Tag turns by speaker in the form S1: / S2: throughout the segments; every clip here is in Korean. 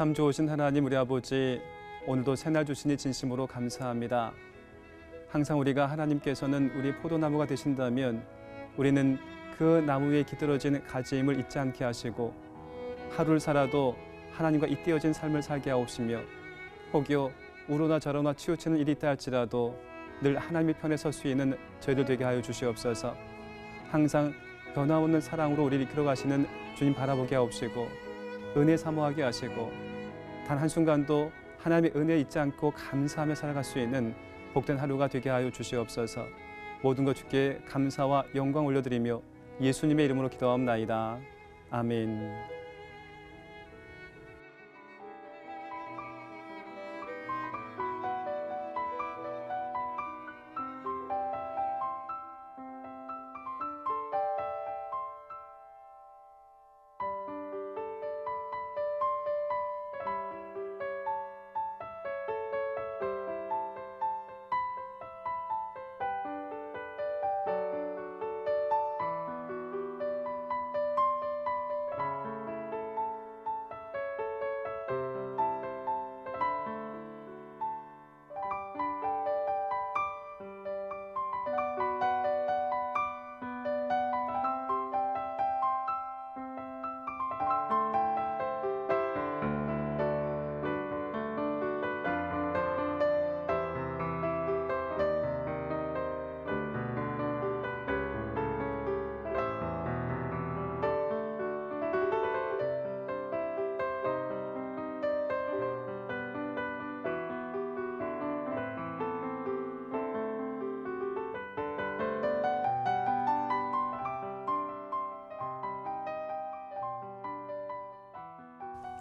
S1: 참 좋으신 하나님 우리 아버지, 오늘도 새날 주시니 진심으로 감사합니다. 항상 우리가 하나님께서는 우리 포도나무가 되신다면 우리는 그 나무 위에 깃들어진 가지임을 잊지 않게 하시고 하루를 살아도 하나님과 잇대어진 삶을 살게 하옵시며 혹여 우로나 저로나 치우치는 일이 있다 할지라도 늘 하나님의 편에 설 수 있는 저희들 되게 하여 주시옵소서. 항상 변화없는 사랑으로 우리를 이끌어 가시는 주님 바라보게 하옵시고 은혜 사모하게 하시고 단 한순간도 하나님의 은혜에 잊지 않고 감사하며 살아갈 수 있는 복된 하루가 되게 하여 주시옵소서. 모든 것 주께 감사와 영광 올려드리며 예수님의 이름으로 기도하옵나이다. 아멘.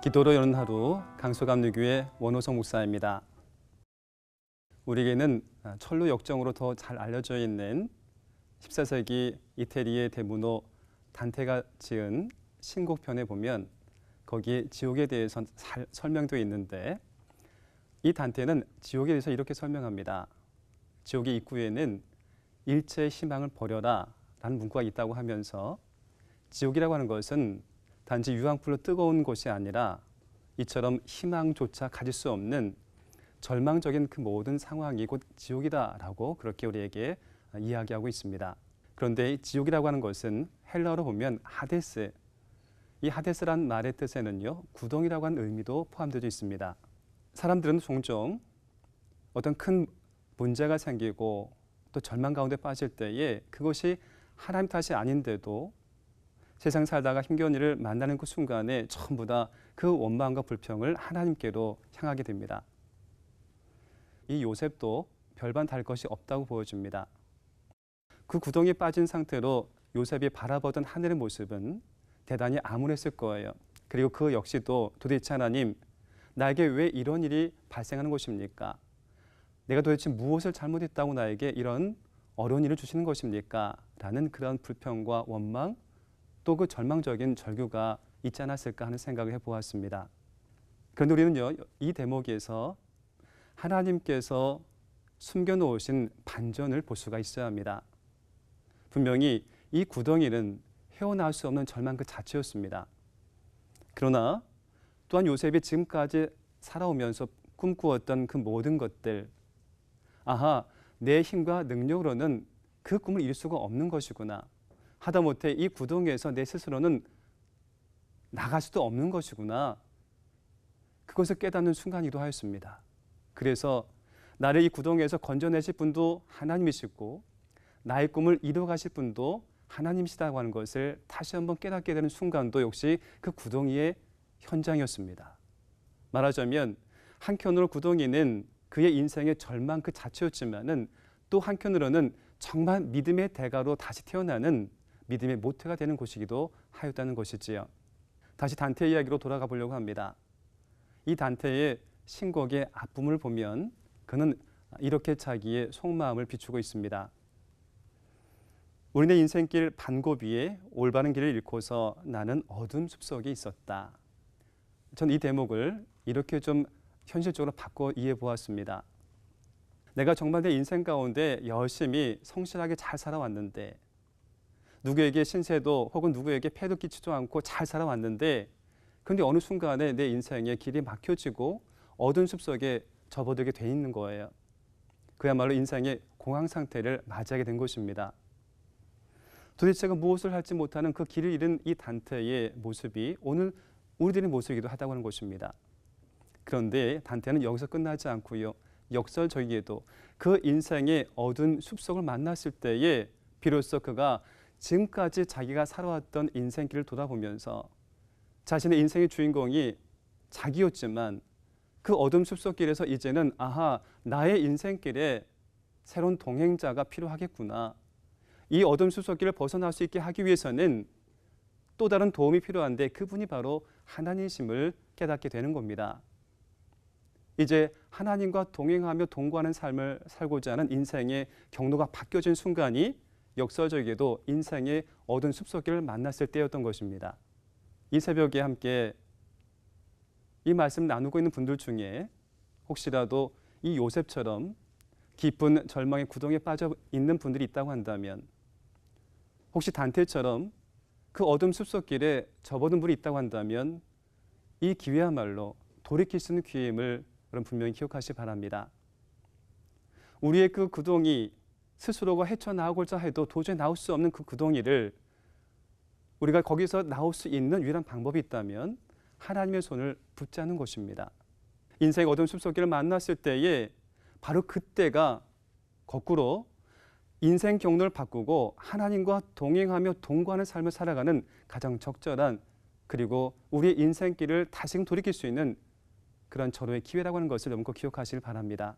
S1: 기도로 여는 하루, 강소감리교회 원호성 목사입니다. 우리에게는 철로 역정으로 더 잘 알려져 있는 14세기 이태리의 대문호 단테가 지은 신곡편에 보면 거기에 지옥에 대해서 잘 설명되어 있는데 이 단테는 지옥에 대해서 이렇게 설명합니다. 지옥의 입구에는 일체의 희망을 버려라 라는 문구가 있다고 하면서 지옥이라고 하는 것은 단지 유황불로 뜨거운 곳이 아니라 이처럼 희망조차 가질 수 없는 절망적인 그 모든 상황이 곧 지옥이다라고 그렇게 우리에게 이야기하고 있습니다. 그런데 지옥이라고 하는 것은 헬라어로 보면 하데스, 이 하데스란 말의 뜻에는요 구덩이라고 하는 의미도 포함되어 있습니다. 사람들은 종종 어떤 큰 문제가 생기고 또 절망 가운데 빠질 때에 그것이 하나님 탓이 아닌데도 세상 살다가 힘겨운 일을 만나는 그 순간에 전부 다 그 원망과 불평을 하나님께로 향하게 됩니다. 이 요셉도 별반 다를 것이 없다고 보여줍니다. 그 구덩이에 빠진 상태로 요셉이 바라보던 하늘의 모습은 대단히 암울했을 거예요. 그리고 그 역시도 도대체 하나님, 나에게 왜 이런 일이 발생하는 것입니까? 내가 도대체 무엇을 잘못했다고 나에게 이런 어려운 일을 주시는 것입니까? 라는 그런 불평과 원망, 또 그 절망적인 절규가 있지 않았을까 하는 생각을 해보았습니다. 그런데 우리는요, 이 대목에서 하나님께서 숨겨놓으신 반전을 볼 수가 있어야 합니다. 분명히 이 구덩이는 헤어나올 수 없는 절망 그 자체였습니다. 그러나 또한 요셉이 지금까지 살아오면서 꿈꾸었던 그 모든 것들, 아하, 내 힘과 능력으로는 그 꿈을 이룰 수가 없는 것이구나. 하다못해 이 구덩이에서 내 스스로는 나갈 수도 없는 것이구나. 그것을 깨닫는 순간이기도 하였습니다. 그래서 나를 이 구덩이에서 건져내실 분도 하나님이시고 나의 꿈을 이뤄가실 분도 하나님이시다고 하는 것을 다시 한번 깨닫게 되는 순간도 역시 그 구덩이의 현장이었습니다. 말하자면 한켠으로 구덩이는 그의 인생의 절망 그 자체였지만은 또 한켠으로는 정말 믿음의 대가로 다시 태어나는 믿음의 모태가 되는 곳이기도 하였다는 것이지요. 다시 단테 이야기로 돌아가 보려고 합니다. 이 단테의 신곡의 앞부분을 보면 그는 이렇게 자기의 속마음을 비추고 있습니다. 우리네 인생길 반곱 위에 올바른 길을 잃고서 나는 어둠 숲속에 있었다. 전 이 대목을 이렇게 좀 현실적으로 바꿔 이해해 보았습니다. 내가 정말 내 인생 가운데 열심히 성실하게 잘 살아왔는데 누구에게 신세도 혹은 누구에게 폐도 끼치지 않고 잘 살아왔는데 그런데 어느 순간에 내 인생의 길이 막혀지고 어두운 숲속에 접어들게 돼 있는 거예요. 그야말로 인생의 공황 상태를 맞이하게 된 것입니다. 도대체가 무엇을 할지 못하는 그 길을 잃은 이 단테의 모습이 오늘 우리들의 모습이기도 하다고 하는 것입니다. 그런데 단테는 여기서 끝나지 않고요. 역설적이게도 그 인생의 어두운 숲속을 만났을 때에 비로소 그가 지금까지 자기가 살아왔던 인생길을 돌아보면서 자신의 인생의 주인공이 자기였지만 그 어둠 숲속길에서 이제는 아하, 나의 인생길에 새로운 동행자가 필요하겠구나. 이 어둠 숲속길을 벗어날 수 있게 하기 위해서는 또 다른 도움이 필요한데 그분이 바로 하나님이심을 깨닫게 되는 겁니다. 이제 하나님과 동행하며 동거하는 삶을 살고자 하는 인생의 경로가 바뀌어진 순간이 역설적이게도 인생의 어두운 숲속길을 만났을 때였던 것입니다. 이 새벽에 함께 이 말씀 나누고 있는 분들 중에 혹시라도 이 요셉처럼 깊은 절망의 구덩이에 빠져 있는 분들이 있다고 한다면, 혹시 단테처럼 그 어둠 숲속길에 접어든 분이 있다고 한다면 이 기회야말로 돌이킬 수 있는 기회임을 여러분 분명히 기억하시기 바랍니다. 우리의 그 구덩이 스스로가 헤쳐나오고자 해도 도저히 나올 수 없는 그 구덩이를 우리가 거기서 나올 수 있는 유일한 방법이 있다면 하나님의 손을 붙잡는 것입니다. 인생의 어두운 숲속길을 만났을 때에 바로 그때가 거꾸로 인생 경로를 바꾸고 하나님과 동행하며 동거하는 삶을 살아가는 가장 적절한, 그리고 우리의 인생길을 다시금 돌이킬 수 있는 그런 절호의 기회라고 하는 것을 여러분 꼭 기억하시길 바랍니다.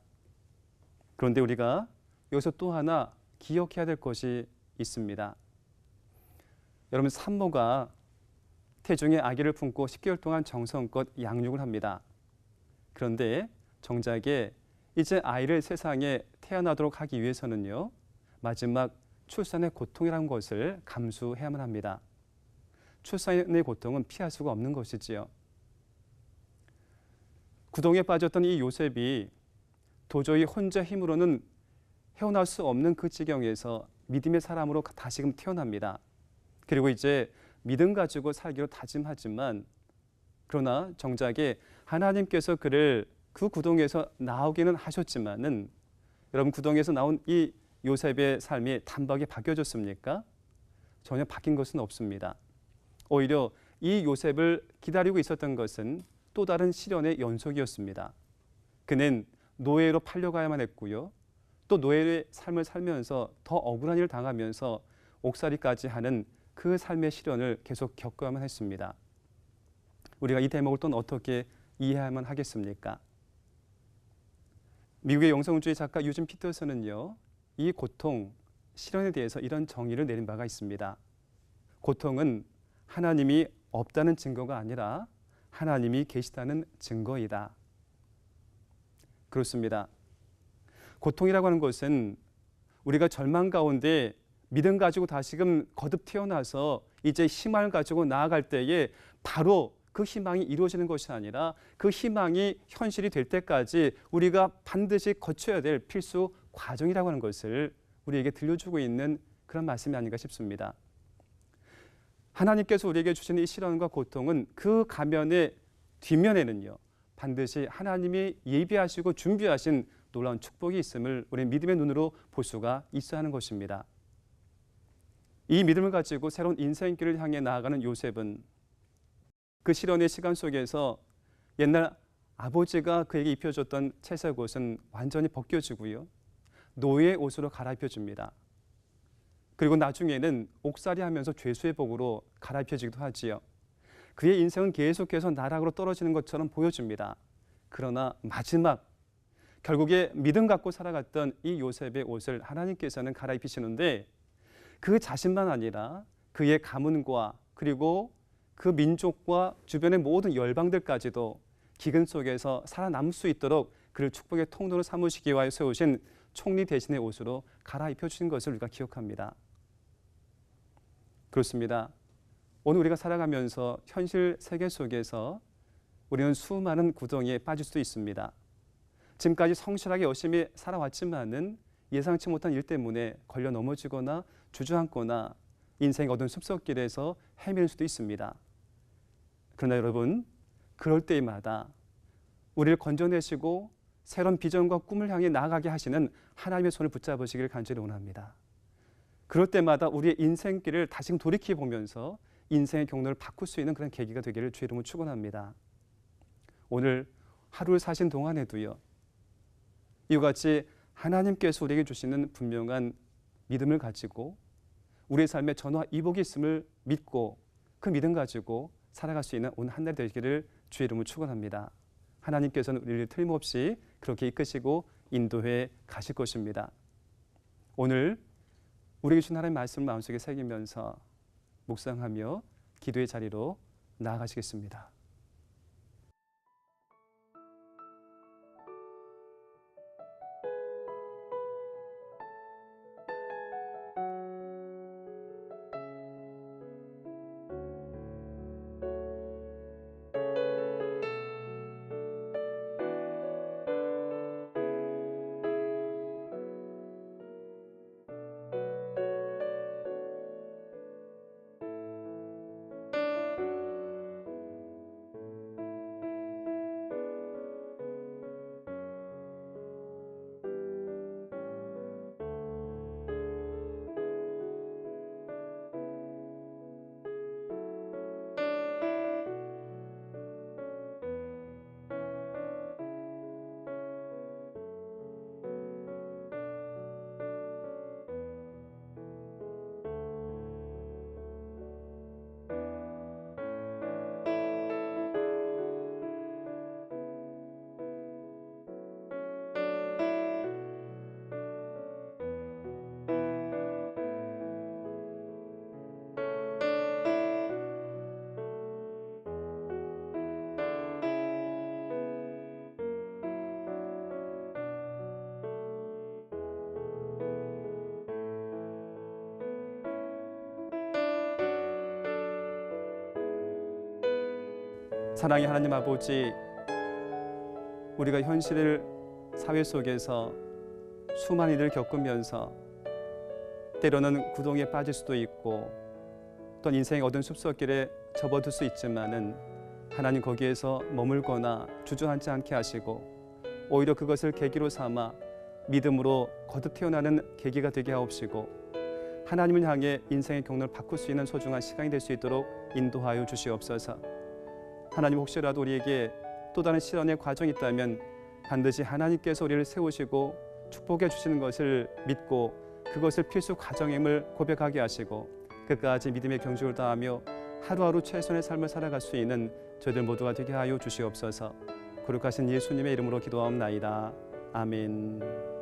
S1: 그런데 우리가 여기서 또 하나 기억해야 될 것이 있습니다. 여러분, 산모가 태중에 아기를 품고 10개월 동안 정성껏 양육을 합니다. 그런데 정작에 이제 아이를 세상에 태어나도록 하기 위해서는요, 마지막 출산의 고통이라는 것을 감수해야만 합니다. 출산의 고통은 피할 수가 없는 것이지요. 구덩이에 빠졌던 이 요셉이 도저히 혼자 힘으로는 헤어날 수 없는 그 지경에서 믿음의 사람으로 다시금 태어납니다. 그리고 이제 믿음 가지고 살기로 다짐하지만, 그러나 정작에 하나님께서 그를 그 구덩이에서 나오기는 하셨지만은, 여러분, 구덩이에서 나온 이 요셉의 삶이 단박에 바뀌어졌습니까? 전혀 바뀐 것은 없습니다. 오히려 이 요셉을 기다리고 있었던 것은 또 다른 시련의 연속이었습니다. 그는 노예로 팔려가야만 했고요. 또 노예의 삶을 살면서 더 억울한 일을 당하면서 옥살이까지 하는 그 삶의 시련을 계속 겪어야만 했습니다. 우리가 이 대목을 또 어떻게 이해해야만 하겠습니까? 미국의 영성주의 작가 유진 피터슨은요, 이 고통, 시련에 대해서 이런 정의를 내린 바가 있습니다. 고통은 하나님이 없다는 증거가 아니라 하나님이 계시다는 증거이다. 그렇습니다. 고통이라고 하는 것은 우리가 절망 가운데 믿음 가지고 다시금 거듭 태어나서 이제 희망을 가지고 나아갈 때에 바로 그 희망이 이루어지는 것이 아니라 그 희망이 현실이 될 때까지 우리가 반드시 거쳐야 될 필수 과정이라고 하는 것을 우리에게 들려주고 있는 그런 말씀이 아닌가 싶습니다. 하나님께서 우리에게 주시는 이 시련과 고통은 그 가면의 뒷면에는요, 반드시 하나님이 예비하시고 준비하신 놀라운 축복이 있음을 우리 믿음의 눈으로 볼 수가 있어야 하는 것입니다. 이 믿음을 가지고 새로운 인생길을 향해 나아가는 요셉은 그 시련의 시간 속에서 옛날 아버지가 그에게 입혀줬던 채색 옷은 완전히 벗겨지고요, 노예의 옷으로 갈아입혀줍니다. 그리고 나중에는 옥살이 하면서 죄수의 복으로 갈아입혀지기도 하지요. 그의 인생은 계속해서 나락으로 떨어지는 것처럼 보여집니다. 그러나 마지막 결국에 믿음 갖고 살아갔던 이 요셉의 옷을 하나님께서는 갈아입히시는데, 그 자신만 아니라 그의 가문과 그리고 그 민족과 주변의 모든 열방들까지도 기근 속에서 살아남을 수 있도록 그를 축복의 통로로 삼으시기 위하여 세우신 총리 대신의 옷으로 갈아입혀 주신 것을 우리가 기억합니다. 그렇습니다. 오늘 우리가 살아가면서 현실 세계 속에서 우리는 수많은 구덩이에 빠질 수도 있습니다. 지금까지 성실하게 열심히 살아왔지만은 예상치 못한 일 때문에 걸려 넘어지거나 주저앉거나 인생의 어두운 숲속길에서 헤매는 수도 있습니다. 그러나 여러분, 그럴 때마다 우리를 건져내시고 새로운 비전과 꿈을 향해 나아가게 하시는 하나님의 손을 붙잡으시길 간절히 원합니다. 그럴 때마다 우리의 인생길을 다시 돌이켜보면서 인생의 경로를 바꿀 수 있는 그런 계기가 되기를 주의 이름으로 축원합니다. 오늘 하루를 사신 동안에도요, 이와 같이 하나님께서 우리에게 주시는 분명한 믿음을 가지고 우리의 삶에 전화 이복이 있음을 믿고 그 믿음 가지고 살아갈 수 있는 오늘 한 날 되기를 주의 이름으로 축원합니다. 하나님께서는 우리를 틀림없이 그렇게 이끄시고 인도해 가실 것입니다. 오늘 우리에게 주신 하나님의 말씀을 마음속에 새기면서 묵상하며 기도의 자리로 나아가시겠습니다. 사랑의 하나님 아버지, 우리가 현실을 사회 속에서 수많은 일을 겪으면서 때로는 구덩이에 빠질 수도 있고 또 인생의 어두운 숲속길에 접어들 수 있지만은 하나님 거기에서 머물거나 주저앉지 않게 하시고 오히려 그것을 계기로 삼아 믿음으로 거듭 태어나는 계기가 되게 하옵시고 하나님을 향해 인생의 경로를 바꿀 수 있는 소중한 시간이 될 수 있도록 인도하여 주시옵소서. 하나님, 혹시라도 우리에게 또 다른 실현의 과정이 있다면 반드시 하나님께서 우리를 세우시고 축복해 주시는 것을 믿고 그것을 필수 과정임을 고백하게 하시고 끝까지 믿음의 경주를 다하며 하루하루 최선의 삶을 살아갈 수 있는 저희들 모두가 되게 하여 주시옵소서. 거룩하신 예수님의 이름으로 기도하옵나이다. 아멘.